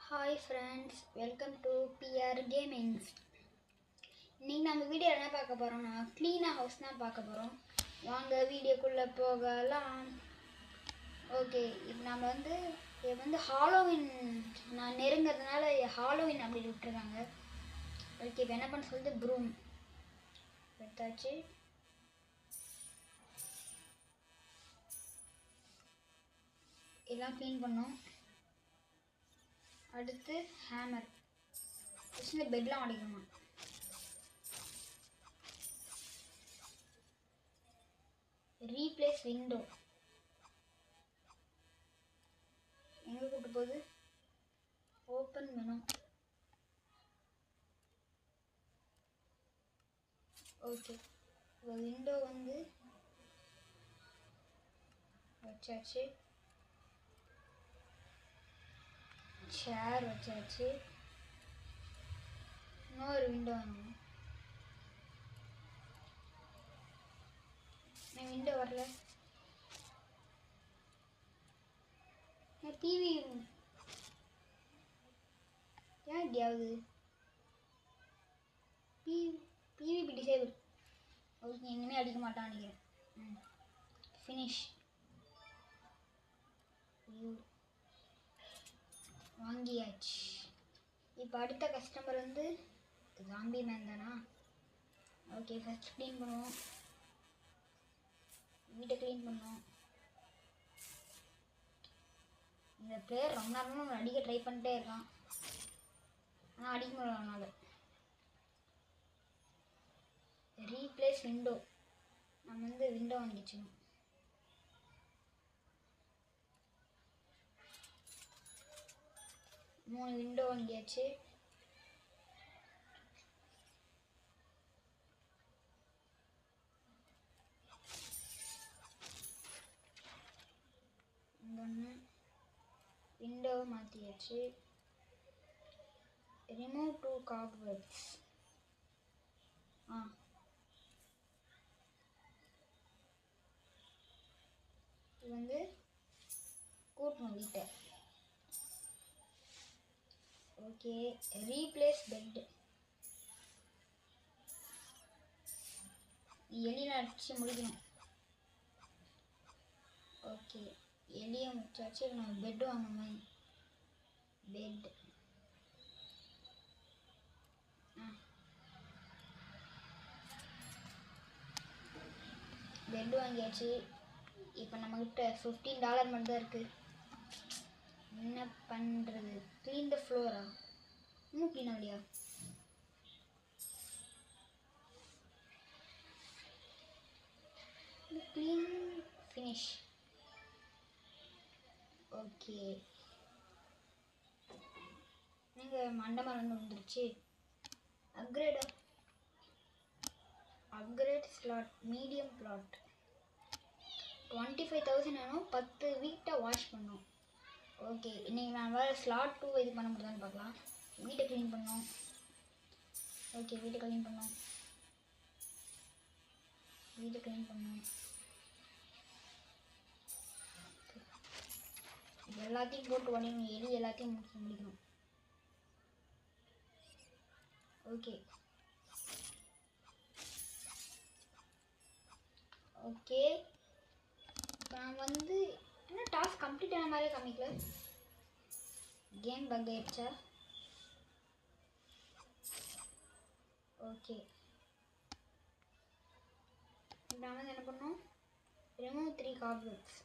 Hi friends, welcome to PR gamings. இன்றைக்கி நம்ம video என்ன பார்க்க போகிறோம்னா க்ளீனாக ஹவுஸ் தான் பார்க்க போகிறோம். வாங்க வீடியோக்குள்ளே போகலாம். ஓகே, இப்போ நம்ம இது ஹாலோவின் நான் நெருங்கிறதுனால ஹாலோவின் அப்படி விட்டுருக்காங்க. ஓகே, இப்போ என்ன பண்ண சொல்லிட்டு ப்ரூம் எடுத்தாச்சு. எல்லாம் க்ளீன் பண்ணோம். அடுத்து ஹேமர் இந்த பெட்லாம் அடிக்கணும். ரீப்ளேஸ் விண்டோ எங்கே கூப்பிட்டு போகுது? Open menu. ஓகே, இப்போ விண்டோ வச்சாச்சு. சேர் வச்சாச்சு. இன்னொரு விண்டோ வாங்கணும். நான் விண்டோ வரல. டிவி ஏன் இப்படியாவது? PVP disable. ஓகே, எங்கேயுமே அடிக்க மாட்டான்னு நினைக்கிறேன். ஃபினிஷ். வாங்கியாச்சு. இப்போ அடுத்த கஸ்டமர் ஜாம்பி மேன் தானா? ஓகே, ஃபஸ்ட் க்ளீன் பண்ணுவோம். வீட்டை க்ளீன் பண்ணுவோம். இந்த பிளேயர் ரொம்ப நேரமாக அடிக்க ட்ரை பண்ணிட்டே இருக்கான், ஆனால் அடிக்க முடியல அவனால். Replace window. நம்ம விண்டோ வாங்கிச்சோம். மூணு விண்டோ வாங்கியாச்சு. விண்டோவை மாற்றியாச்சு. Remove to cobwebs. இது கூட்டணும் வீட்டை. Okay, replace bed. எலியை அடிச்சு முடிக்கணும். ஓகே, எலியை முடிச்சாச்சு. நம்ம பெட் வாங்கணும். பெட் பெட் வாங்கியாச்சு. இப்போ நம்மக்கிட்ட $15 மட்டும் தான் இருக்குது. என்ன பண்ணுறது? க்ளீன் த ஃப்ளோரா? இன்னும் க்ளீன் ஆகலையா? Clean finish. ஓகே, நீங்கள் மண்டமரம் வந்துருச்சு. அப்கிரேட் ஸ்லாட் மீடியம் பிளாட் 25,000 வேணும். 10 வீட்டை வாஷ் பண்ணோம். ஓகே, இன்றைக்கி நான் வேறு ஸ்லாட் 2 இது பண்ண முடியுதான்னு பார்க்கலாம். வீட்டை க்ளீன் பண்ணோம். ஓகே, வீட்டை க்ளீன் பண்ணோம். எல்லாத்தையும் போட்டு உடனே எலி எல்லாத்தையும் முடிக்கணும். ஓகே ஓகே, நான் என்ன டாஸ்க் கம்ப்ளீட் ஆன மாதிரியே காமிக்கல. கேம் பக் ஆயிடுச்சா? ஓகே, நான் என்ன பண்ணோம்? ரிமூவ் 3 காப்வெப்ஸ்.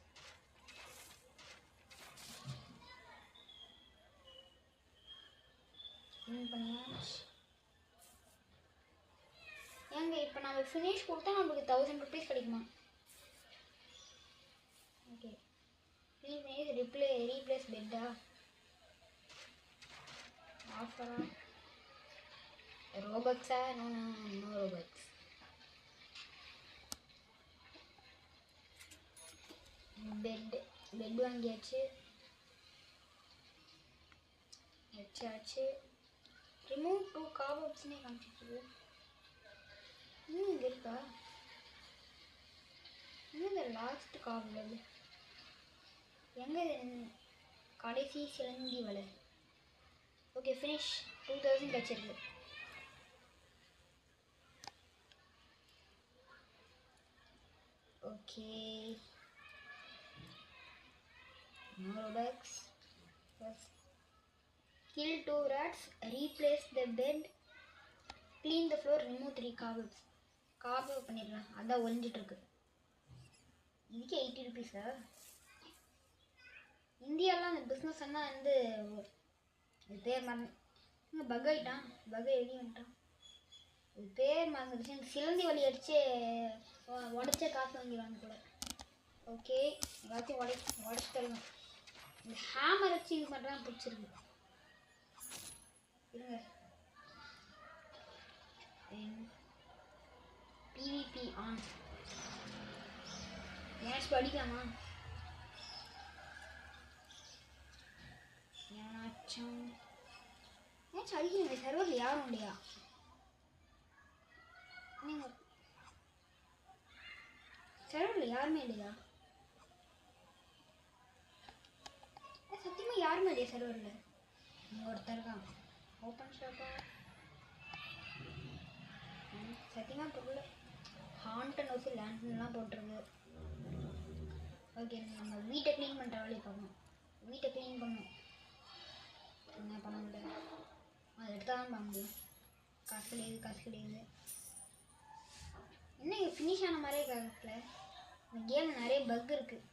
பண்ணியாச்சு. ஏங்க இப்போ நம்ம ஃபினிஷ் கொடுத்தா நம்மளுக்கு 1000 rupees கிடைக்குமா? ஓகே, ரீப்ளேஸ் பெட்டா? ஆஃபரா? ரோபக்ஸா? No Robux. பெட் வாங்கியாச்சு. வச்சாச்சு. ரிமூவ் 2 காப்வெப்ஸ்னே காமிச்சிட்டு இங்கே இருக்கா? இந்த லாஸ்ட் காப்வெப் எங்கே? கடைசி சிலந்தி வலை. ஓகே ஃபினிஷ் 2000 கிடச்சிருக்கு. Okay Robux. Kill 2 rats, replace the bed, clean the floor, remove 3 cobwebs. கார்பு பண்ணிடலாம், அதான் ஒழிஞ்சிட்டு இருக்கு. இதுக்கு 80 ருபீஸா? இந்தியாலாம் அந்த பிஸ்னஸ் எல்லாம் வந்து இது பேர் மறந்து பக் ஆகிட்டான், பக் எழுதி வந்துட்டான். இது பேர் மறந்துடுச்சு. சிலந்தி வலி அடிச்சு உடச்ச காசு வாங்கிடுவாங்க கூட. ஓகே எல்லாத்தையும் உடச்சி தருவோம். இந்த ஹேமர் வச்சு இது பண்ணுறாங்க பிடிச்சிருக்கு. இருங்க பிவிபி ஆன் மேட்ச் படிக்கலாமா? ஏன்னாச்சும் மேட்ச் அடிக்கணுங்க. சர்வரில் யாரும் இல்லையா? நீங்கள் சர்வரில் யாருமே இல்லையா? சத்தியமாக யாருமே இல்லையா சர்வரில்? இங்கே ஒருத்தர் இருக்கான். ஓப்பன் ஷாப்பா? சத்தியமாக பொருள் ஹாண்டன் ஹவுஸ் லேண்ட்லாம் போட்டிருக்கு. ஓகே நம்ம வீட்டை க்ளீன் பண்ணுற வேலையை பார்க்கணும். வீட்டை க்ளீன் பண்ணணும். என்ன பண்ண முடியாது, அதை எடுத்தால் தான் பண்ண முடியும். காசு கிடையாது. என்ன ஃபினிஷ் ஆன மாதிரியே காட்டல. இந்த கேமில் நிறைய பக் இருக்குது.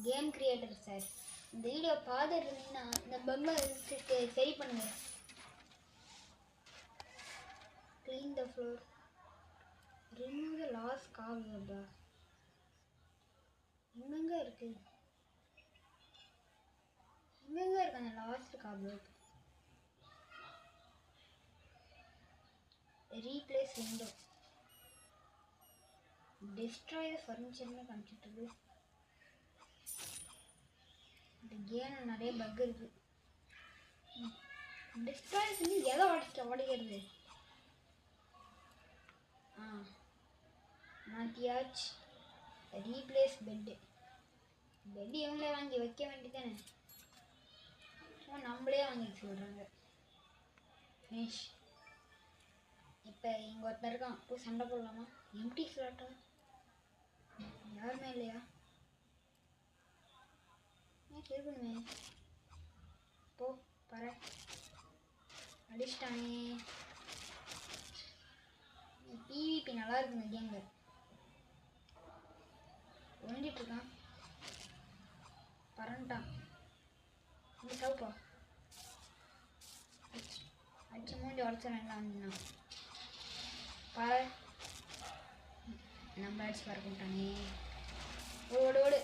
கேம் கிரியேட்டர் சார், இந்த வீடியோ பார்த்துட்டு இருந்தீங்கன்னா இந்த பக்கை சரி பண்ணுங்க. Clean the floor, remove the last carpet. எங்கெங்க இருக்கு அந்த last carpet? Replace window, destroy the ஃபர்னிச்சர்னு காமிச்சிட்டு இருக்கு. இந்த கேமில் நிறைய பக் இருக்கு. டிஸ்ட்ராய் பண்ணி எதை உடைக்கிறது? மாத்தியாச்சு. ரீப்ளேஸ் பெட்டு இவங்களே வாங்கி வைக்க வேண்டியதானே? நம்மளே வாங்கி சொல்கிறாங்க. ஃபினிஷ். இப்போ இங்கே ஒருத்தர் இருக்கான், போய் சண்டை போடலாமா? எம்டி ஸ்லாட்டா? யாருமே இல்லையா? இருக்கணுமே. போ பாரு, அடிச்சிட்டானே. பிவிபி நல்லா இருக்கு இந்த கேமில். ஒழிஞ்சிட்ருக்கான், பறந்துட்டான். இந்த சவுப்பா அடிச்சு மூஞ்சி உடச்சிடலாம். பாரு நம்ம அடிச்சு பறக்கிட்டானே. ஓடு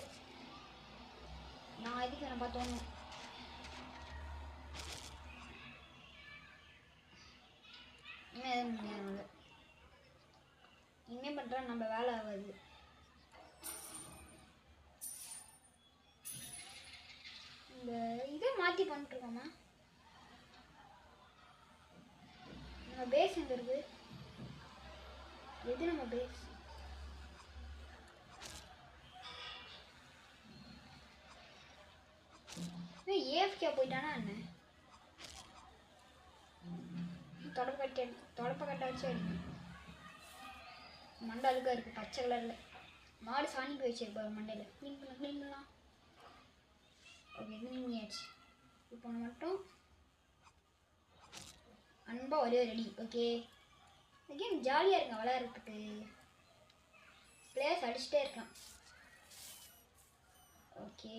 நான் எதுக்கு நான் பார்த்தோம். இன்னும் எதுவும் முடியாது. இனிமே பண்ணுறா நம்ம வேலை ஆகாது. இந்த இதை மாற்றி பண்ணிட்டுருக்கோமா? நம்ம பேஸ் எங்கே இருக்குது? எது நம்ம பேஸ்? ஏஃப்கே போயிட்டானா என்ன? தொடப்ப கட்டை வச்சு அடிக்கணும். மண்டை அழுக்கா இருக்குது, பச்சை கலரில். மாடு சாணி போய் வச்சிருப்பாரு மண்டையில். க்ளீன் பண்ணலாம். ஓகே க்ளீன் பண்ணியாச்சு. இப்போ மட்டும் அன்பாக ஒரே ரெடி. ஓகே இந்த கேம் ஜாலியாக இருக்கும் விளையாடுறதுக்கு. பிளேயர்ஸ் அடிச்சுட்டே இருக்கான். ஓகே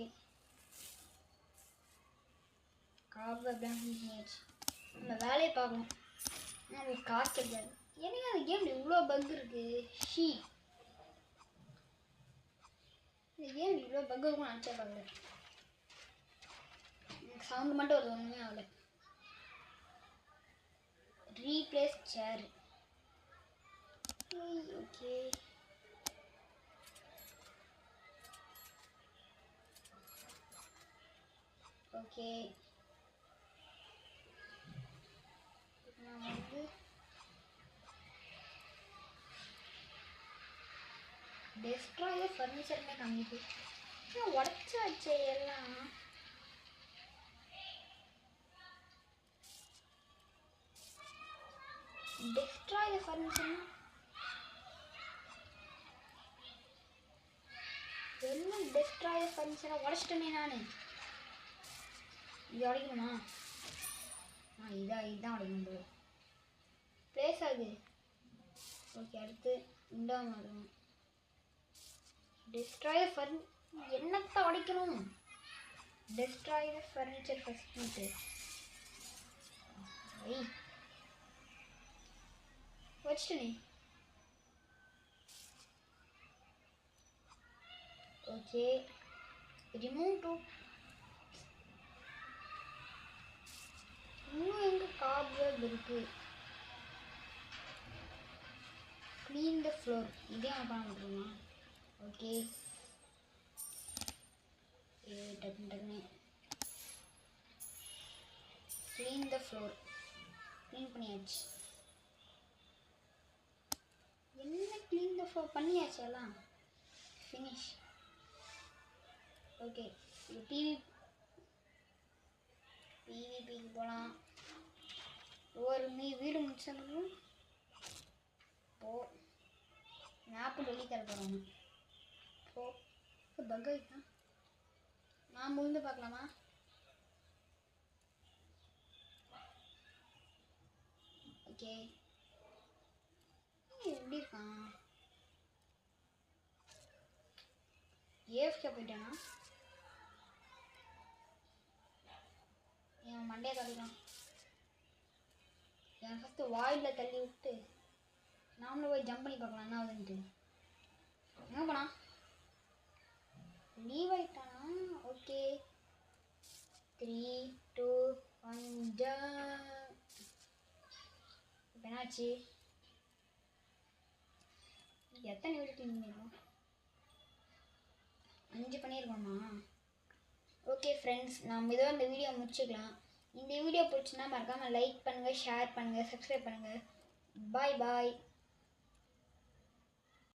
பண்ணியாச்சு. நம்ம வேலையை பார்க்கணும். நம்மளுக்கு காசு கிடைக்காது. எனக்கு அந்த கேமில் இவ்வளோ பக் இருக்குது. இந்த கேம் இவ்வளோ பக் இருக்கும் நினச்சா பார்க்கல. சவுண்டு மட்டும் வருது, ஒன்றுமே ஆகலை. ரீப்ளேஸ் சேர். ஓகே ஓகே நான் வந்து டெஸ்ட்ராய் ஃபர்னிச்சருமே காமிக்குது. உடச்சாச்சு எல்லாம். destroy the furniture. என்ன destroy the furniture உடைச்சிட்டேனே நான். இது உடைக்கணுமா? இதான் உடைக்கணும் போல. பிளேஸ் ஆகுது. ஓகே, அடுத்து விண்டோ மாறும். destroy the furniture. என்னத்தை உடைக்கணும்? destroy the furniture first. வச்சிட்டேனே. Okay, remove to. இன்னும் எங்க கார்ட்வேர் இருக்கு? clean the floor. இதே பண்ண முடியுமா? ஓகே, டக்குன்னு clean the floor. clean பண்ணியாச்சு. என்ன clean the floor பண்ணியாச்சு எல்லாம். finish. ஓகே, இது PVP போலாம். ஒரு வீடு முடிச்சதும் போ. மேப்பு டெலி தர போகிறோம். போ பக் ஆகிட்டா. நான் முழுந்து பார்க்கலாமா? ஓகே, எப்படி இருக்கான்? ஏஃப்கே போயிட்டானா? என் மண்டையை தள்ளிடும். என் ஃபஸ்ட்டு வாயில் தள்ளி விட்டு நாமளும் போய் ஜம்ப் பண்ணி பார்க்கலாம் என்ன ஆகுதுன்ட்டு. என்ன பண்ணா? லீவ் ஆகிட்டானா? Okay, 3, 2, 1 jump. இப்போ என்னாச்சு? எத்தனை வீடு க்ளீன் பண்ணிருக்கோம்? 5 பண்ணியிருக்கோமா? ஓகே ஃப்ரெண்ட்ஸ், நாம் இதோ இந்த வீடியோ முடிச்சுக்கலாம். இந்த வீடியோ பிடிச்சுன்னா மறக்காமல் லைக் பண்ணுங்கள், ஷேர் பண்ணுங்கள், சப்ஸ்கிரைப் பண்ணுங்கள். பாய் பாய்.